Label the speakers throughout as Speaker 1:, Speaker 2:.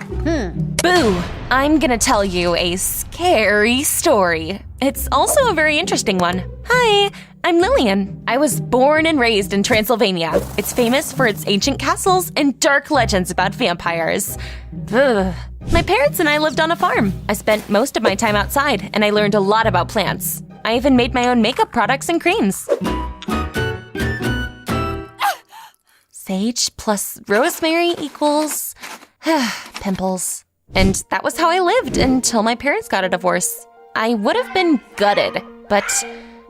Speaker 1: Boo! I'm gonna tell you a scary story. It's also a very interesting one. Hi, I'm Lillian. I was born and raised in Transylvania. It's famous for its ancient castles and dark legends about vampires. Ugh. My parents and I lived on a farm. I spent most of my time outside, and I learned a lot about plants. I even made my own makeup products and creams. Sage plus rosemary equals pimples. And that was how I lived until my parents got a divorce. I would have been gutted, but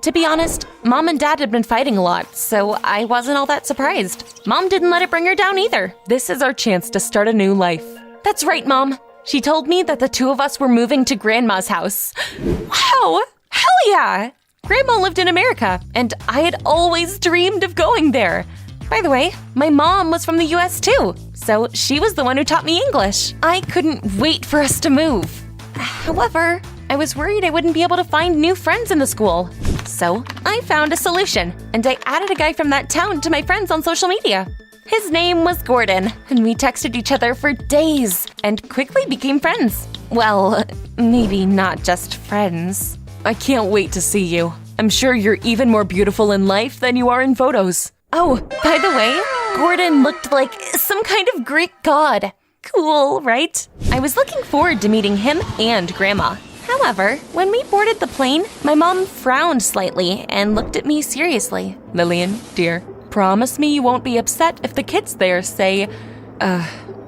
Speaker 1: to be honest, Mom and Dad had been fighting a lot, so I wasn't all that surprised. Mom didn't let it bring her down either. This is our chance to start a new life. That's right, Mom. She told me that the two of us were moving to Grandma's house. Wow! Hell yeah! Grandma lived in America, and I had always dreamed of going there. By the way, my mom was from the US too, so she was the one who taught me English. I couldn't wait for us to move. However, I was worried I wouldn't be able to find new friends in the school. So I found a solution, and I added a guy from that town to my friends on social media. His name was Gordon, and we texted each other for days and quickly became friends. Well, maybe not just friends. I can't wait to see you. I'm sure you're even more beautiful in life than you are in photos. Oh, by the way, Gordon looked like some kind of Greek god. Cool, right? I was looking forward to meeting him and Grandma. However, when we boarded the plane, my mom frowned slightly and looked at me seriously. Lillian, dear, promise me you won't be upset if the kids there say,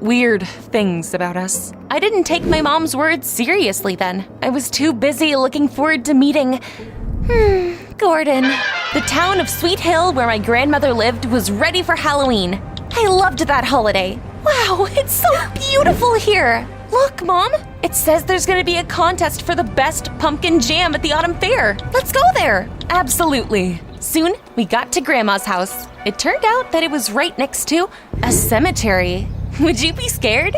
Speaker 1: weird things about us. I didn't take my mom's words seriously then. I was too busy looking forward to meeting Gordon. The town of Sweet Hill, where my grandmother lived, was ready for Halloween. I loved that holiday. Wow, it's so beautiful here. Look, Mom, it says there's gonna be a contest for the best pumpkin jam at the autumn fair. Let's go there. Absolutely. Soon, we got to Grandma's house. It turned out that it was right next to a cemetery. Would you be scared?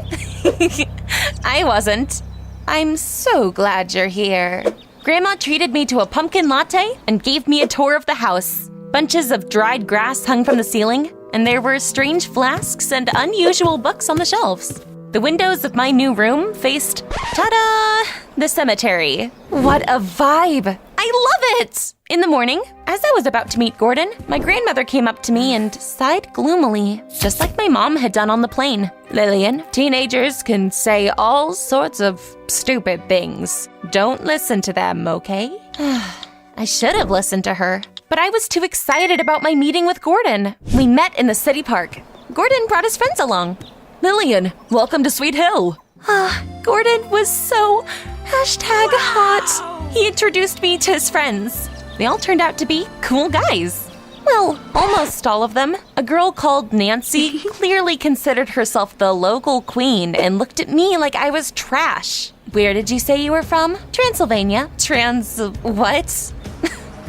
Speaker 1: I wasn't. I'm so glad you're here. Grandma treated me to a pumpkin latte and gave me a tour of the house. Bunches of dried grass hung from the ceiling, and there were strange flasks and unusual books on the shelves. The windows of my new room faced, ta-da, the cemetery. What a vibe! I love it! In the morning, as I was about to meet Gordon, my grandmother came up to me and sighed gloomily, just like my mom had done on the plane. Lillian, teenagers can say all sorts of stupid things. Don't listen to them, okay? I should have listened to her, but I was too excited about my meeting with Gordon. We met in the city park. Gordon brought his friends along. Lillian, welcome to Sweet Hill. Gordon was so #hot. He introduced me to his friends. They all turned out to be cool guys. Well, almost all of them. A girl called Nancy clearly considered herself the local queen and looked at me like I was trash. Where did you say you were from? Transylvania. What?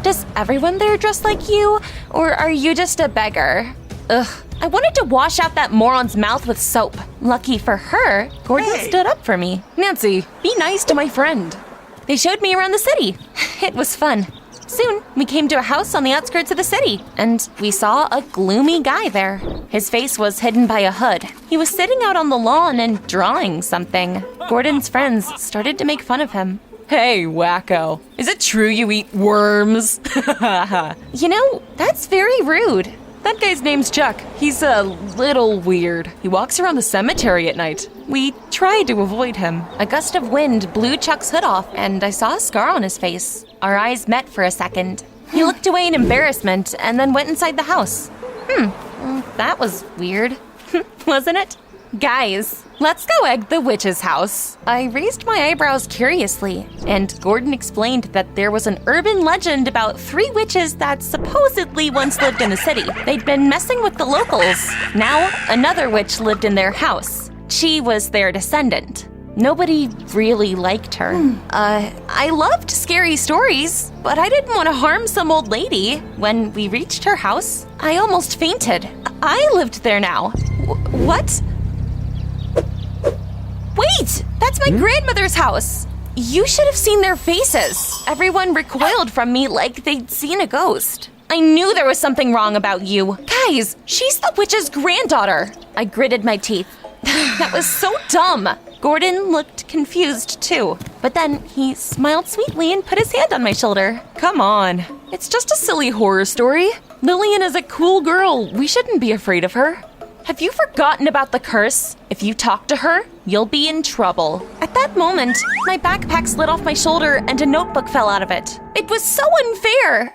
Speaker 1: Does everyone there dress like you? Or are you just a beggar? Ugh. I wanted to wash out that moron's mouth with soap. Lucky for her, Gordon stood up for me. Nancy, be nice to my friend. They showed me around the city. It was fun. Soon, we came to a house on the outskirts of the city, and we saw a gloomy guy there. His face was hidden by a hood. He was sitting out on the lawn and drawing something. Gordon's friends started to make fun of him. Hey, wacko. Is it true you eat worms? You know, that's very rude. That guy's name's Chuck. He's a little weird. He walks around the cemetery at night. We tried to avoid him. A gust of wind blew Chuck's hood off, and I saw a scar on his face. Our eyes met for a second. He looked away in embarrassment and then went inside the house. That was weird, wasn't it? Guys, let's go egg the witch's house. I raised my eyebrows curiously, and Gordon explained that there was an urban legend about 3 witches that supposedly once lived in the city. They'd been messing with the locals. Now, another witch lived in their house. She was their descendant. Nobody really liked her. I loved scary stories, but I didn't want to harm some old lady. When we reached her house, I almost fainted. I lived there now. What? Wait! That's my grandmother's house! You should have seen their faces. Everyone recoiled from me like they'd seen a ghost. I knew there was something wrong about you. Guys, she's the witch's granddaughter. I gritted my teeth. That was so dumb. Gordon looked confused too, but then he smiled sweetly and put his hand on my shoulder.
Speaker 2: Come on, it's just a silly horror story. Lillian is a cool girl. We shouldn't be afraid of her.
Speaker 1: Have you forgotten about the curse? If you talk to her, you'll be in trouble. At that moment, my backpack slid off my shoulder and a notebook fell out of it. It was so unfair.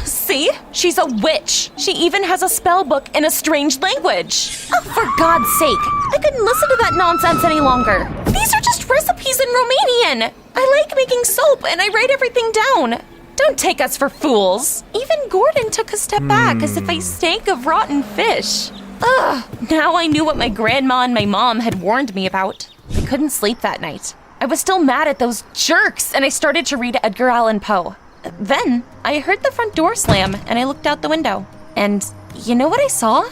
Speaker 1: See? She's a witch. She even has a spell book in a strange language. Oh, for God's sake. I couldn't listen to that nonsense any longer. These are just recipes in Romanian. I like making soap and I write everything down. Don't take us for fools. Even Gordon took a step back as if I stank of rotten fish. Ugh, now I knew what my grandma and my mom had warned me about. I couldn't sleep that night. I was still mad at those jerks and I started to read Edgar Allan Poe. Then I heard the front door slam and I looked out the window. And you know what I saw?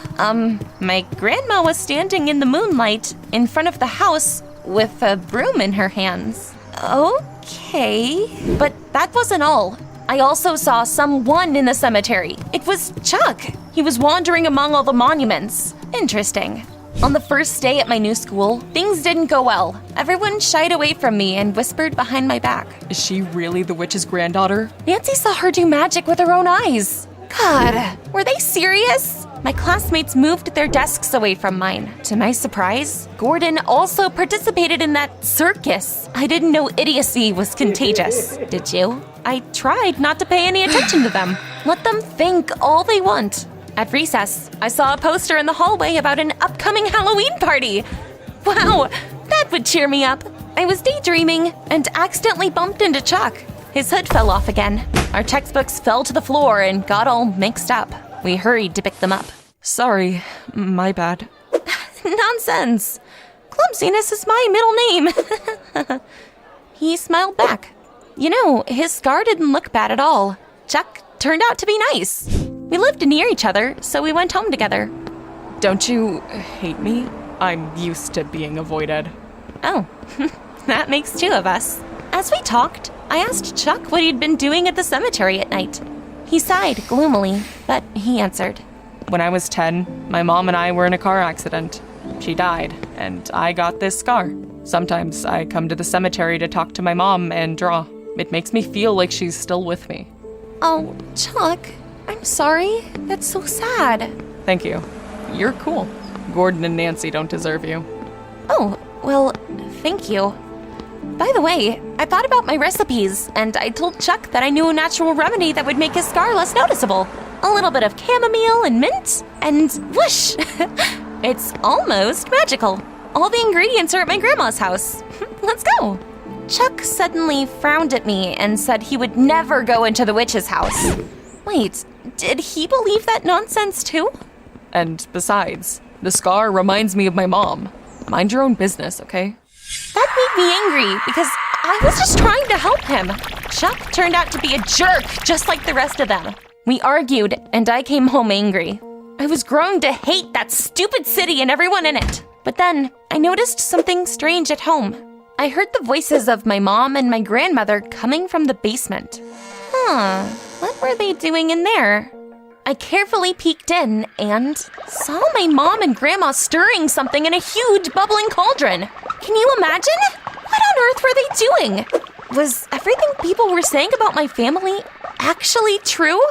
Speaker 1: My grandma was standing in the moonlight in front of the house with a broom in her hands. Okay, but that wasn't all. I also saw someone in the cemetery. It was Chuck. He was wandering among all the monuments. Interesting. On the first day at my new school, things didn't go well. Everyone shied away from me and whispered behind my back.
Speaker 2: Is she really the witch's granddaughter?
Speaker 1: Nancy saw her do magic with her own eyes. God, were they serious? My classmates moved their desks away from mine. To my surprise, Gordon also participated in that circus. I didn't know idiocy was contagious. Did you? I tried not to pay any attention to them. Let them think all they want. At recess, I saw a poster in the hallway about an upcoming Halloween party. Wow, that would cheer me up. I was daydreaming and accidentally bumped into Chuck. His hood fell off again. Our textbooks fell to the floor and got all mixed up. We hurried to pick them up.
Speaker 2: Sorry, my bad.
Speaker 1: Nonsense. Clumsiness is my middle name. He smiled back. You know, his scar didn't look bad at all. Chuck turned out to be nice. We lived near each other, so we went home together.
Speaker 2: Don't you hate me? I'm used to being avoided.
Speaker 1: Oh, that makes two of us. As we talked, I asked Chuck what he'd been doing at the cemetery at night. He sighed gloomily, but he answered.
Speaker 2: When I was 10, my mom and I were in a car accident. She died, and I got this scar. Sometimes I come to the cemetery to talk to my mom and draw. It makes me feel like she's still with me.
Speaker 1: Oh, Chuck, I'm sorry. That's so sad.
Speaker 2: Thank you. You're cool. Gordon and Nancy don't deserve you.
Speaker 1: Oh, well, thank you. By the way, I thought about my recipes, and I told Chuck that I knew a natural remedy that would make his scar less noticeable. A little bit of chamomile and mint, and whoosh! It's almost magical. All the ingredients are at my grandma's house. Let's go. Chuck suddenly frowned at me and said he would never go into the witch's house. Wait, did he believe that nonsense too?
Speaker 2: And besides, the scar reminds me of my mom. Mind your own business, okay?
Speaker 1: That made me angry because I was just trying to help him. Chuck turned out to be a jerk, just like the rest of them. We argued, and I came home angry. I was growing to hate that stupid city and everyone in it. But then, I noticed something strange at home. I heard the voices of my mom and my grandmother coming from the basement. What were they doing in there? I carefully peeked in and saw my mom and grandma stirring something in a huge bubbling cauldron. Can you imagine? What on earth were they doing? Was everything people were saying about my family actually true?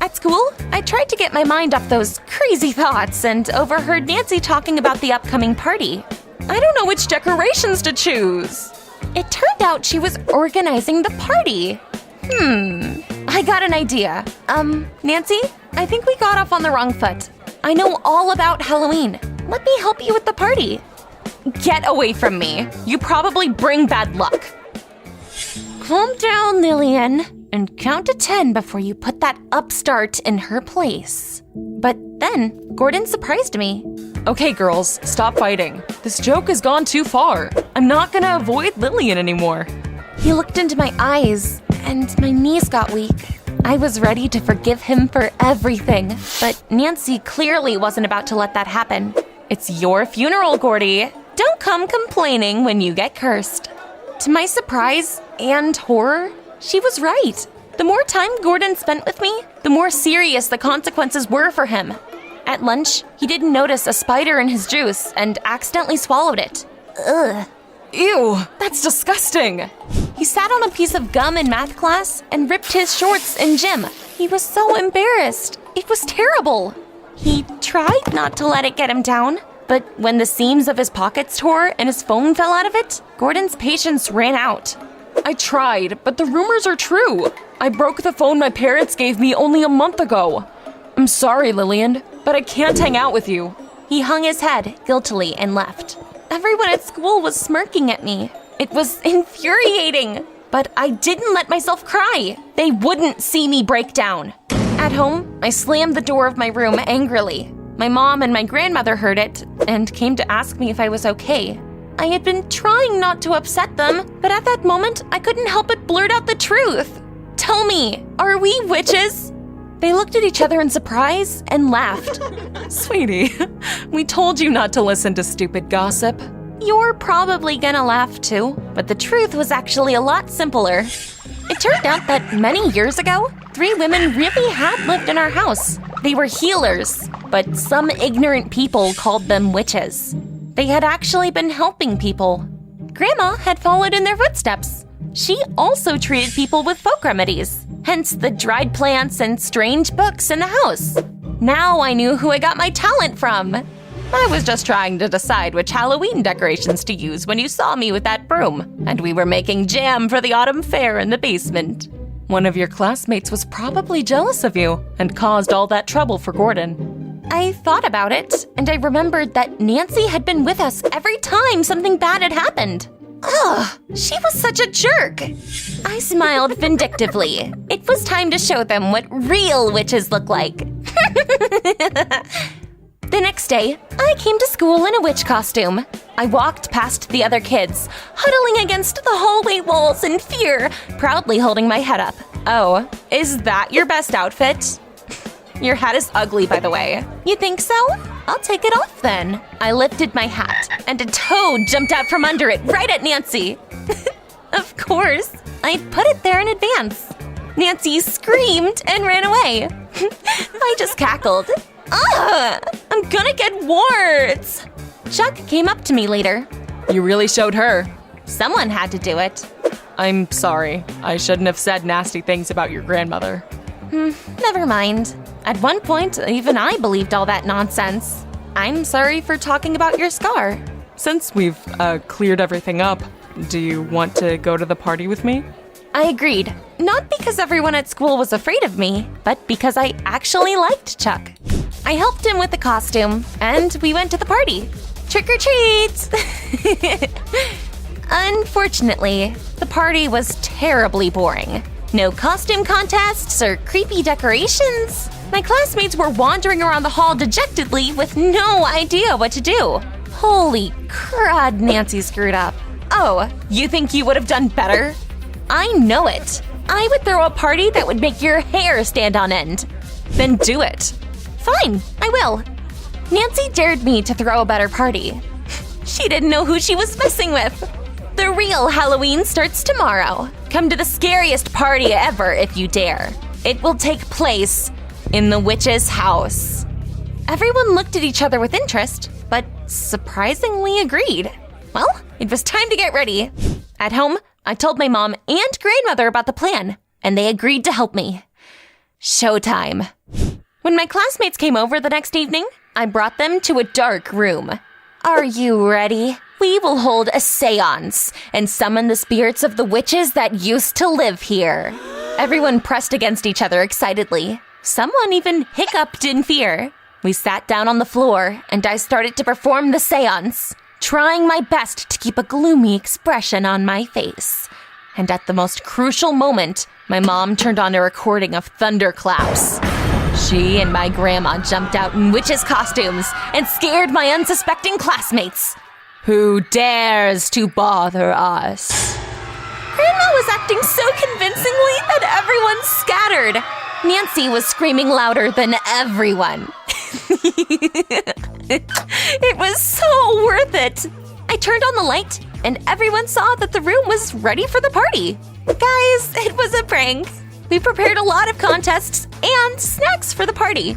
Speaker 1: At school, I tried to get my mind off those crazy thoughts and overheard Nancy talking about the upcoming party.
Speaker 2: I don't know which decorations to choose.
Speaker 1: It turned out she was organizing the party. I got an idea. Nancy, I think we got off on the wrong foot. I know all about Halloween. Let me help you with the party. Get away from me. You probably bring bad luck. Calm down, Lillian, and count to 10 before you put that upstart in her place. But then, Gordon surprised me.
Speaker 2: Okay, girls, stop fighting. This joke has gone too far. I'm not gonna avoid Lillian anymore.
Speaker 1: He looked into my eyes, and my knees got weak. I was ready to forgive him for everything, but Nancy clearly wasn't about to let that happen. It's your funeral, Gordy. Don't come complaining when you get cursed. To my surprise and horror, she was right. The more time Gordon spent with me, the more serious the consequences were for him. At lunch, he didn't notice a spider in his juice and accidentally swallowed it. Ugh.
Speaker 2: Ew, that's disgusting.
Speaker 1: He sat on a piece of gum in math class and ripped his shorts in gym. He was so embarrassed. It was terrible. He tried not to let it get him down, but when the seams of his pockets tore and his phone fell out of it, Gordon's patience ran out.
Speaker 2: I tried, but the rumors are true. I broke the phone my parents gave me only a month ago. I'm sorry, Lillian, but I can't hang out with you.
Speaker 1: He hung his head guiltily and left. Everyone at school was smirking at me. It was infuriating, but I didn't let myself cry. They wouldn't see me break down. At home, I slammed the door of my room angrily. My mom and my grandmother heard it and came to ask me if I was okay. I had been trying not to upset them, but at that moment, I couldn't help but blurt out the truth. Tell me, are we witches? They looked at each other in surprise and laughed.
Speaker 2: Sweetie, we told you not to listen to stupid gossip.
Speaker 1: You're probably gonna laugh too, but the truth was actually a lot simpler. It turned out that many years ago, 3 women really had lived in our house. They were healers, but some ignorant people called them witches. They had actually been helping people. Grandma had followed in their footsteps. She also treated people with folk remedies, hence the dried plants and strange books in the house. Now I knew who I got my talent from. I was just trying to decide which Halloween decorations to use when you saw me with that broom, and we were making jam for the autumn fair in the basement.
Speaker 2: One of your classmates was probably jealous of you and caused all that trouble for Gordon.
Speaker 1: I thought about it, and I remembered that Nancy had been with us every time something bad had happened. Ugh, she was such a jerk. I smiled vindictively. It was time to show them what real witches look like. The next day, I came to school in a witch costume. I walked past the other kids, huddling against the hallway walls in fear, proudly holding my head up.
Speaker 2: Oh, is that your best outfit? Your hat is ugly, by the way.
Speaker 1: You think so? I'll take it off then. I lifted my hat, and a toad jumped out from under it right at Nancy. Of course, I put it there in advance. Nancy screamed and ran away. I just cackled. Ugh! I'm gonna get warts! Chuck came up to me later.
Speaker 2: You really showed her.
Speaker 1: Someone had to do it.
Speaker 2: I'm sorry. I shouldn't have said nasty things about your grandmother.
Speaker 1: Never mind. At one point, even I believed all that nonsense. I'm sorry for talking about your scar.
Speaker 2: Since we've cleared everything up, do you want to go to the party with me?
Speaker 1: I agreed. Not because everyone at school was afraid of me, but because I actually liked Chuck. I helped him with the costume, and we went to the party. Trick or treat! Unfortunately, the party was terribly boring. No costume contests or creepy decorations. My classmates were wandering around the hall dejectedly with no idea what to do. Holy crud, Nancy screwed up. Oh, you think you would have done better? I know it. I would throw a party that would make your hair stand on end.
Speaker 2: Then do it.
Speaker 1: Fine, I will. Nancy dared me to throw a better party. She didn't know who she was messing with. The real Halloween starts tomorrow. Come to the scariest party ever if you dare. It will take place in the witch's house. Everyone looked at each other with interest, but surprisingly agreed. Well, it was time to get ready. At home, I told my mom and grandmother about the plan, and they agreed to help me. Showtime. When my classmates came over the next evening, I brought them to a dark room. Are you ready? We will hold a seance and summon the spirits of the witches that used to live here. Everyone pressed against each other excitedly. Someone even hiccuped in fear. We sat down on the floor, and I started to perform the seance, trying my best to keep a gloomy expression on my face. And at the most crucial moment, my mom turned on a recording of thunderclaps. She and my grandma jumped out in witches' costumes and scared my unsuspecting classmates. Who dares to bother us? Grandma was acting so convincingly that everyone scattered. Nancy was screaming louder than everyone. It was so worth it. I turned on the light, and everyone saw that the room was ready for the party. Guys, it was a prank. We prepared a lot of contests and snacks for the party.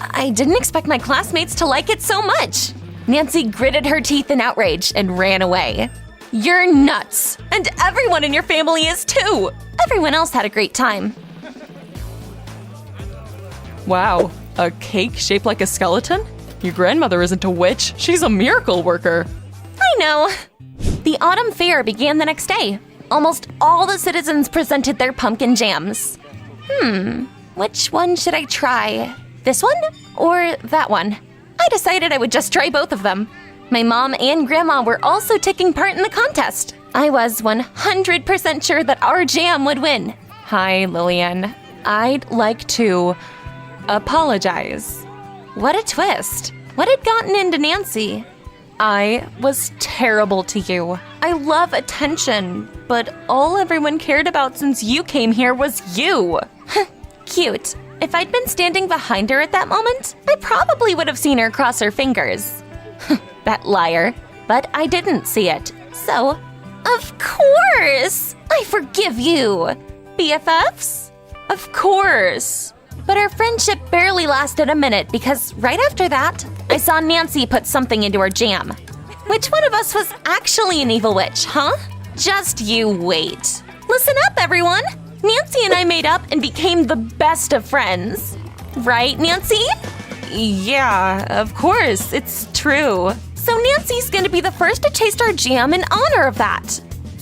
Speaker 1: I didn't expect my classmates to like it so much. Nancy gritted her teeth in outrage and ran away. You're nuts! And everyone in your family is too! Everyone else had a great time.
Speaker 2: Wow, a cake shaped like a skeleton? Your grandmother isn't a witch, she's a miracle worker.
Speaker 1: I know. The autumn fair began the next day. Almost all the citizens presented their pumpkin jams. Which one should I try? This one or that one? I decided I would just try both of them. My mom and grandma were also taking part in the contest. I was 100% sure that our jam would win.
Speaker 2: Hi, Lillian. I'd like to apologize.
Speaker 1: What a twist. What had gotten into Nancy?
Speaker 2: I was terrible to you. I love attention, but all everyone cared about since you came here was you.
Speaker 1: Cute. If I'd been standing behind her at that moment, I probably would have seen her cross her fingers. That liar. But I didn't see it. So, of course, I forgive you. BFFs?
Speaker 2: Of course.
Speaker 1: But our friendship barely lasted a minute because right after that, I saw Nancy put something into her jam. Which one of us was actually an evil witch, huh? Just you wait. Listen up, everyone. Nancy and I made up and became the best of friends. Right, Nancy?
Speaker 2: Yeah, of course, it's true.
Speaker 1: So Nancy's gonna be the first to taste our jam in honor of that.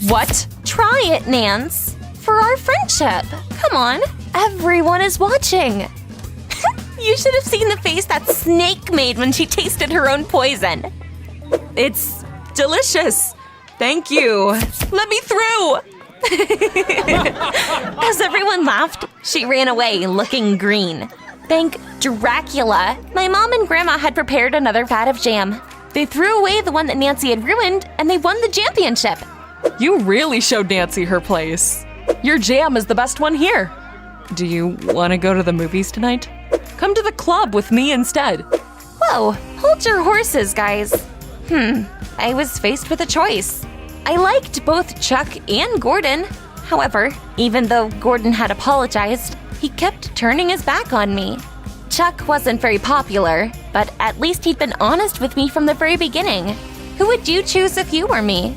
Speaker 2: What?
Speaker 1: Try it, Nance. For our friendship. Come on, everyone is watching. You should have seen the face that snake made when she tasted her own poison.
Speaker 2: It's delicious. Thank you. Let me through.
Speaker 1: As everyone laughed, she ran away looking green. Thank Dracula, my mom and grandma had prepared another vat of jam. They threw away the one that Nancy had ruined, and they won the championship.
Speaker 2: You really showed Nancy her place. Your jam is the best one here. Do you want to go to the movies tonight? Come to the club with me instead.
Speaker 1: Whoa, hold your horses, guys. I was faced with a choice. I liked both Chuck and Gordon. However, even though Gordon had apologized, he kept turning his back on me. Chuck wasn't very popular, but at least he'd been honest with me from the very beginning. Who would you choose if you were me?